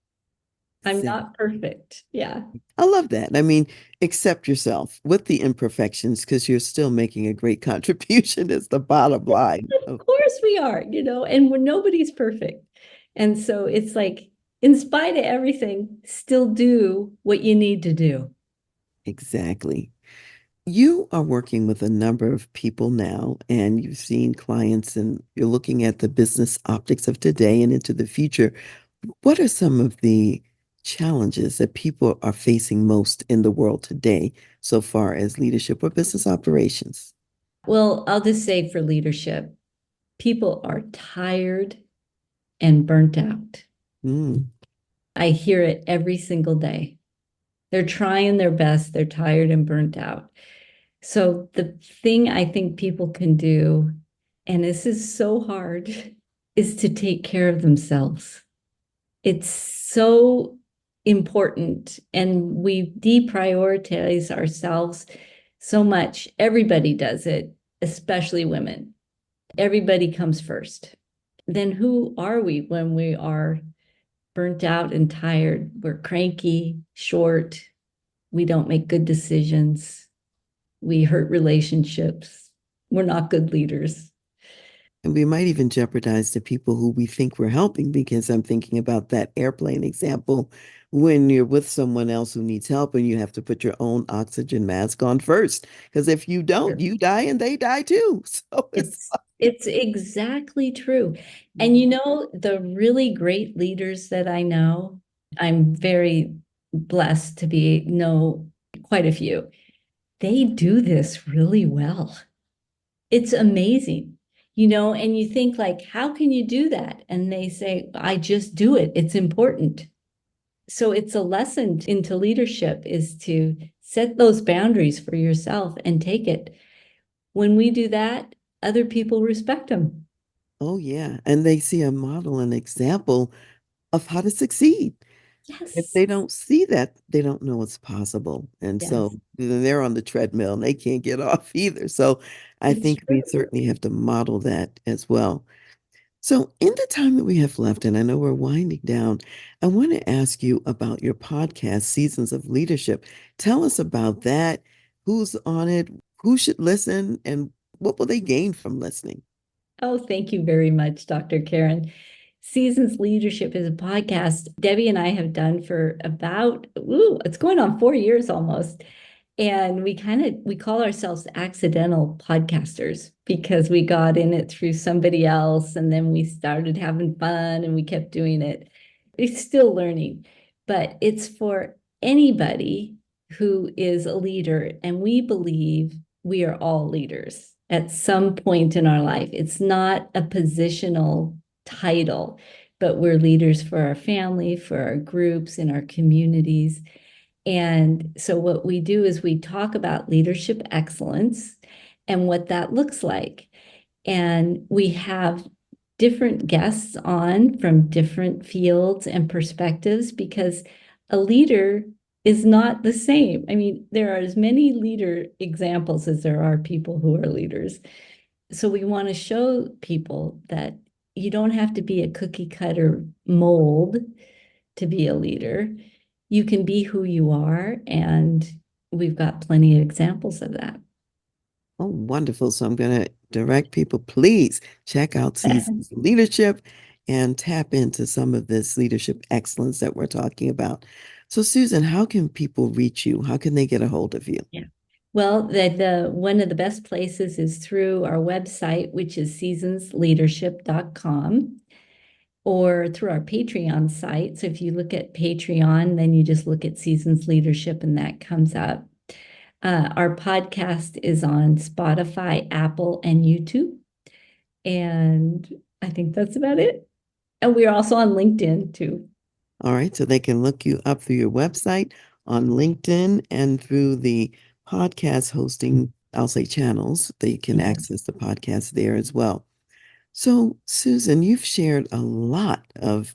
[SPEAKER 2] I'm not perfect. Yeah.
[SPEAKER 1] I love that. I mean, accept yourself with the imperfections because you're still making a great contribution is the bottom line.
[SPEAKER 2] Of
[SPEAKER 1] Oh,
[SPEAKER 2] course we are, and nobody's perfect. And so it's like, in spite of everything, still do what you need to do.
[SPEAKER 1] exactly. You are working with a number of people now, and you've seen clients, and you're looking at the business optics of today and into the future. What are some of the challenges that people are facing most in the world today, so far as leadership or business operations?
[SPEAKER 2] Well, I'll just say for leadership, people are tired and burnt out.
[SPEAKER 1] Mm.
[SPEAKER 2] I hear it every single day. They're trying their best, they're tired and burnt out. So, the thing I think people can do, and this is so hard, is to take care of themselves. It's so important, and we deprioritize ourselves so much. Everybody does it, especially women. Everybody comes first. Then who are we when we are burnt out and tired? We're cranky, short, we don't make good decisions, we hurt relationships, we're not good leaders.
[SPEAKER 1] And we might even jeopardize the people who we think we're helping because I'm thinking about that airplane example when you're with someone else who needs help and you have to put your own oxygen mask on first. Because if you don't, you die and they die too. So it's
[SPEAKER 2] It's exactly true. And
[SPEAKER 1] Mhm.
[SPEAKER 2] the really great leaders that I know, I'm very blessed to be know quite a few. They do this really well. It's amazing. And you think, like, how can you do that? And they say, I just do it. It's important. So it's a lesson into leadership is to set those boundaries for yourself and take it. When we do that, other people respect them.
[SPEAKER 1] Oh yeah. And they see a model, an example of how to succeed. If
[SPEAKER 2] Yes.
[SPEAKER 1] they don't see that, they don't know it's possible. And
[SPEAKER 2] Yes.
[SPEAKER 1] so then they're on the treadmill and they can't get off either. So I
[SPEAKER 2] It's
[SPEAKER 1] think we
[SPEAKER 2] true.
[SPEAKER 1] certainly have to model that as well. So, in the time that we have left, and I know we're winding down, I want to ask you about your podcast, Seasons of Leadership. Tell us about that. Who's on it? Who should listen? And what will they gain from listening?
[SPEAKER 2] Oh, thank you very much, Dr. Karen. Seasons Leadership is a podcast Debbie and I have done for about, it's going on 4 years almost. And we call ourselves accidental podcasters because we got in it through somebody else and then we started having fun and we kept doing it. It's still learning, but it's for anybody who is a leader. And we believe we are all leaders at some point in our life. It's not a positional title, but we're leaders for our family, for our groups, in our communities. And so, what we do is we talk about leadership excellence and what that looks like. And we have different guests on from different fields and perspectives because a leader is not the same. I mean, there are as many leader examples as there are people who are leaders. So, we want to show people that you don't have to be a cookie cutter mold to be a leader. You can be who you are, and we've got plenty of examples of that.
[SPEAKER 1] Oh, wonderful. So, I'm going to direct people, please check out Seasons of Leadership and tap into some of this leadership excellence that we're talking about. So, Susan, how can people reach you? How can they get a hold of you?
[SPEAKER 2] Yeah. Well, the one of the best places is through our website, which is seasonsleadership.com, or through our Patreon site. So if you look at Patreon, then you just look at Seasons Leadership and that comes up. Our podcast is on Spotify, Apple, and YouTube. And I think that's about it. And we're also on LinkedIn too.
[SPEAKER 1] All right. So they can look you up through your website, on LinkedIn, and through the podcast hosting, I'll say channels. They can
[SPEAKER 2] Mhm.
[SPEAKER 1] access the podcast there as well. So, Susan, you've shared a lot of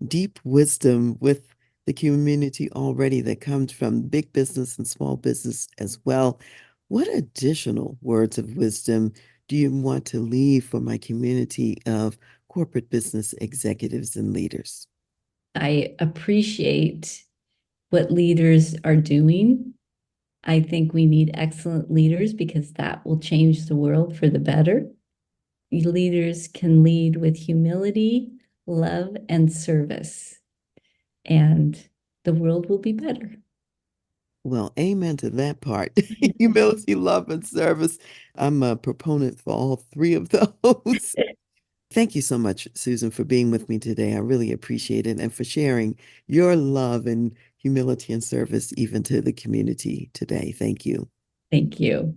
[SPEAKER 1] deep wisdom with the community already that comes from big business and small business as well. What additional words of wisdom do you want to leave for my community of corporate business executives and leaders?
[SPEAKER 2] I appreciate what leaders are doing. I think we need excellent leaders because that will change the world for the better. Leaders can lead with humility, love, and service, and the world will be better.
[SPEAKER 1] Well, amen to that part. Humility, love, and service. I'm a proponent for all three of those. Thank you so much, Susan, for being with me today. I really appreciate it and for sharing your love and humility and service even to the community today. Thank you.
[SPEAKER 2] Thank you.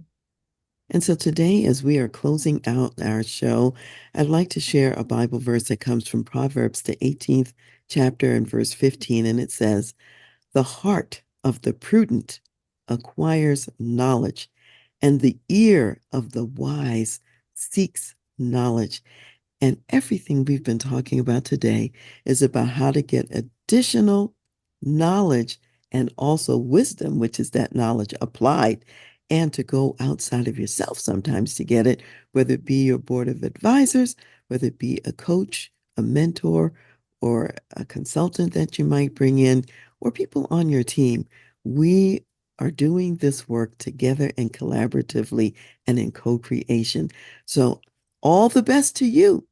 [SPEAKER 1] And so today, as we are closing out our show, I'd like to share a Bible verse that comes from Proverbs, the 18th chapter and verse 15. And it says, "The heart of the prudent acquires knowledge, and the ear of the wise seeks knowledge." And everything we've been talking about today is about how to get additional knowledge and also wisdom, which is that knowledge applied, and to go outside of yourself sometimes to get it, whether it be your board of advisors, whether it be a coach, a mentor, or a consultant that you might bring in, or people on your team. We are doing this work together and collaboratively and in co-creation. So all the best to you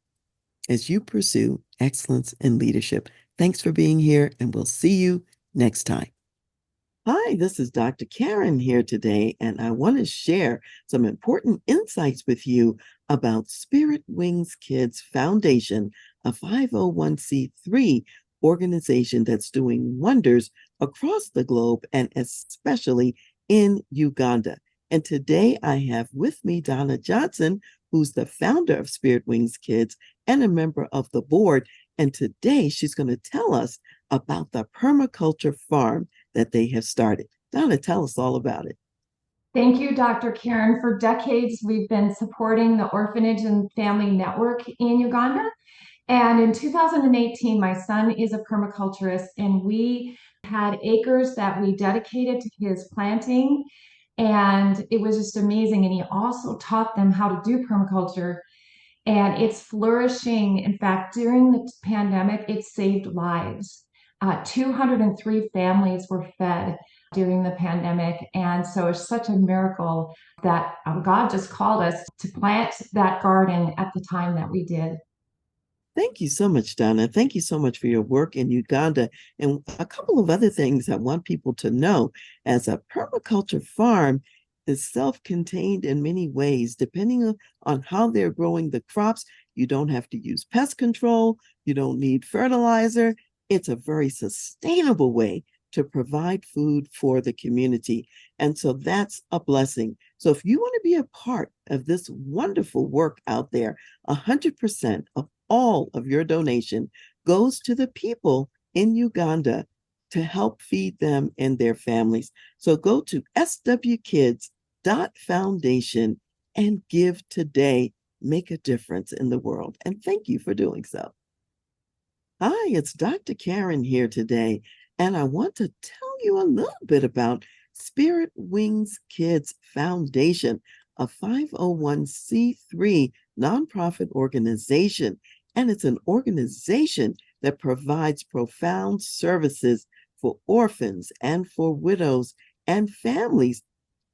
[SPEAKER 1] as you pursue excellence in leadership. Thanks for being here, and we'll see you next time. Hi, this is Dr. Karen here today, and I want to share some important insights with you about Spirit Wings Kids Foundation, a 501(c)(3) organization that's doing wonders across the globe and especially in Uganda. And today I have with me Donna Johnson, who's the founder of Spirit Wings Kids and a member of the board. And today she's going to tell us about the permaculture farm that they have started. Donna, tell us all about it.
[SPEAKER 3] Thank you, Dr. Karen. For decades, we've been supporting the Orphanage and Family Network in Uganda. And in 2018, my son is a permaculturist, and we had acres that we dedicated to his planting. And it was just amazing. And he also taught them how to do permaculture. and it's flourishing. In fact, during the pandemic, it saved lives. 203 families were fed during the pandemic. And so it's such a miracle that God just called us to plant that garden at the time that we did.
[SPEAKER 1] Thank you so much, Donna. Thank you so much for your work in Uganda. And a couple of other things I want people to know. As a permaculture farm is self-contained in many ways, depending on how they're growing the crops. You don't have to use pest control. You don't need fertilizer. It's a very sustainable way to provide food for the community. And so that's a blessing. So if you want to be a part of this wonderful work out there, 100% of all of your donation goes to the people in Uganda to help feed them and their families. So go to swkids.foundation and give today. Make a difference in the world. And thank you for doing so. Hi, it's Dr. Karen here today, and I want to tell you a little bit about Spirit Wings Kids Foundation, a 501c3 nonprofit organization. And it's an organization that provides profound services for orphans and for widows and families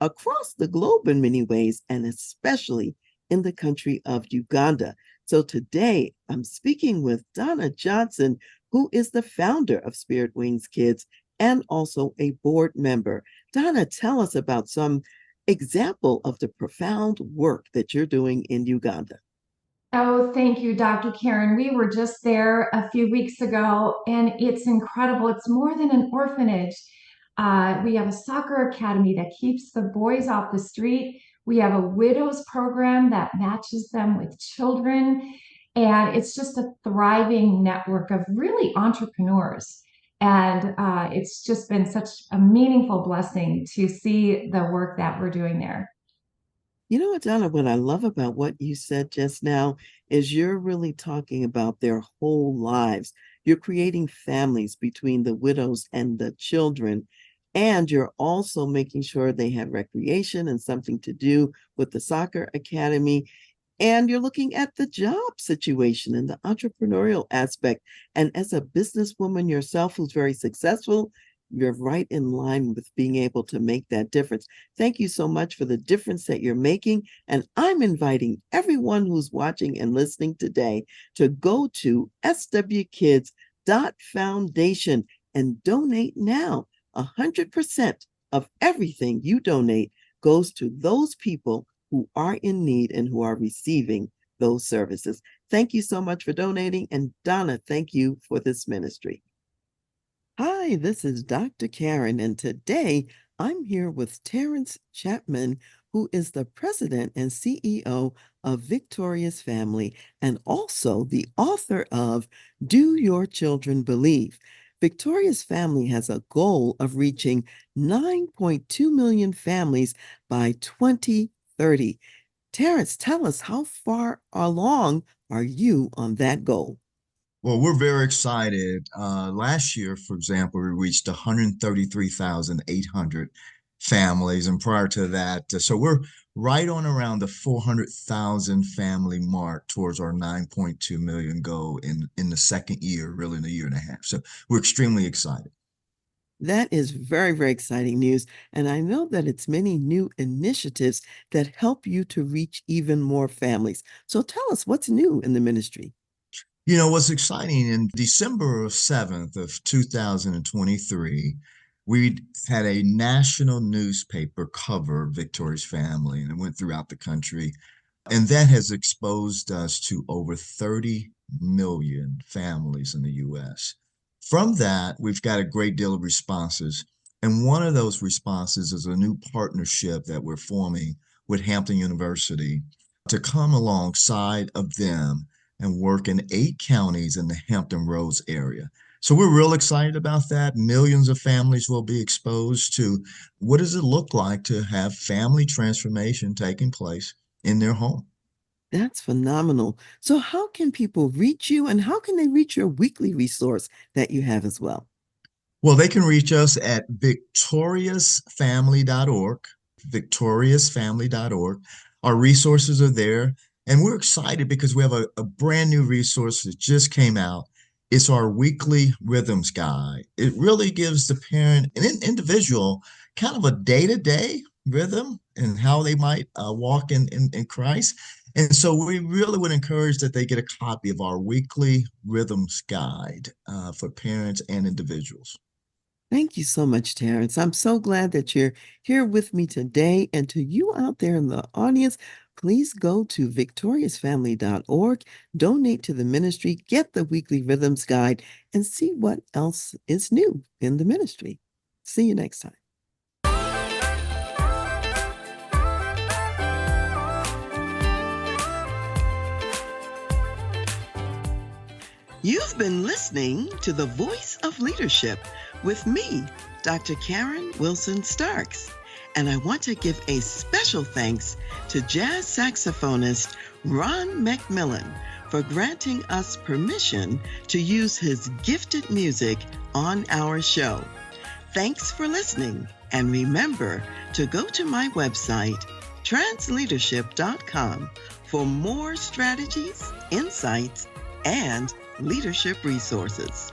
[SPEAKER 1] across the globe in many ways, and especially in the country of Uganda. So today I'm speaking with Donna Johnson, who is the founder of Spirit Wings Kids and also a board member. Donna, tell us about some example of the profound work that you're doing in Uganda.
[SPEAKER 3] Oh, thank you, Dr. Karen. We were just there a few weeks ago, and it's incredible. It's more than an orphanage. We have a soccer academy that keeps the boys off the street. We have a widows program that matches them with children. And it's just a thriving network of really entrepreneurs. And it's just been such a meaningful blessing to see the work that we're doing there.
[SPEAKER 1] You know what, Donna, what I love about what you said just now is you're really talking about their whole lives. You're creating families between the widows and the children. And you're also making sure they have recreation and something to do with the soccer academy. And you're looking at the job situation and the entrepreneurial aspect. And as a businesswoman yourself who's very successful, you're right in line with being able to make that difference. Thank you so much for the difference that you're making. And I'm inviting everyone who's watching and listening today to go to swkids.foundation and donate now. 100% of everything you donate goes to those people who are in need and who are receiving those services. Thank you so much for donating. And Donna, thank you for this ministry. Hi, this is Dr. Karen, and today I'm here with Terrence Chapman, who is the president and CEO of Victorious Family and also the author of Do Your Children Believe? Victorious Family has a goal of reaching 9.2 million families by 2030. Terrence, tell us, how far along are you on that goal?
[SPEAKER 4] Well, we're very excited. Last year, for example, we reached 133,800 families. And prior to that, so we're right on around the 400,000 family mark towards our 9.2 million goal in the second year, really in a year and a half. So we're extremely excited.
[SPEAKER 1] That is very, very exciting news. And I know that it's many new initiatives that help you to reach even more families. So tell us what's new in the ministry.
[SPEAKER 4] You know, what's exciting in December 7th of 2023, we had a national newspaper cover Victoria's Family, and it went throughout the country. And that has exposed us to over 30 million families in the US. From that, we've got a great deal of responses. And one of those responses is a new partnership that we're forming with Hampton University to come alongside of them and work in 8 counties in the Hampton Roads area. So we're real excited about that. Millions of families will be exposed to what does it look like to have family transformation taking place in their home.
[SPEAKER 1] That's phenomenal. So how can people reach you and how can they reach your weekly resource that you have as well?
[SPEAKER 4] Well, they can reach us at victoriousfamily.org, victoriousfamily.org. Our resources are there. And we're excited because we have a brand new resource that just came out. It's our weekly rhythms guide. It really gives the parent and individual kind of a day-to-day rhythm and how they might walk in Christ. And so we really would encourage that they get a copy of our weekly rhythms guide for parents and individuals.
[SPEAKER 1] Thank you so much, Terrence. I'm so glad that you're here with me today. And to you out there in the audience, please go to victoriousfamily.org, donate to the ministry, get the weekly rhythms guide, and see what else is new in the ministry. See you next time. You've been listening to The Voice of Leadership with me, Dr. Karen Wilson Starks. And I want to give a special thanks to jazz saxophonist Ron McMillan for granting us permission to use his gifted music on our show. Thanks for listening, and remember to go to my website, transleadership.com, for more strategies, insights, and leadership resources.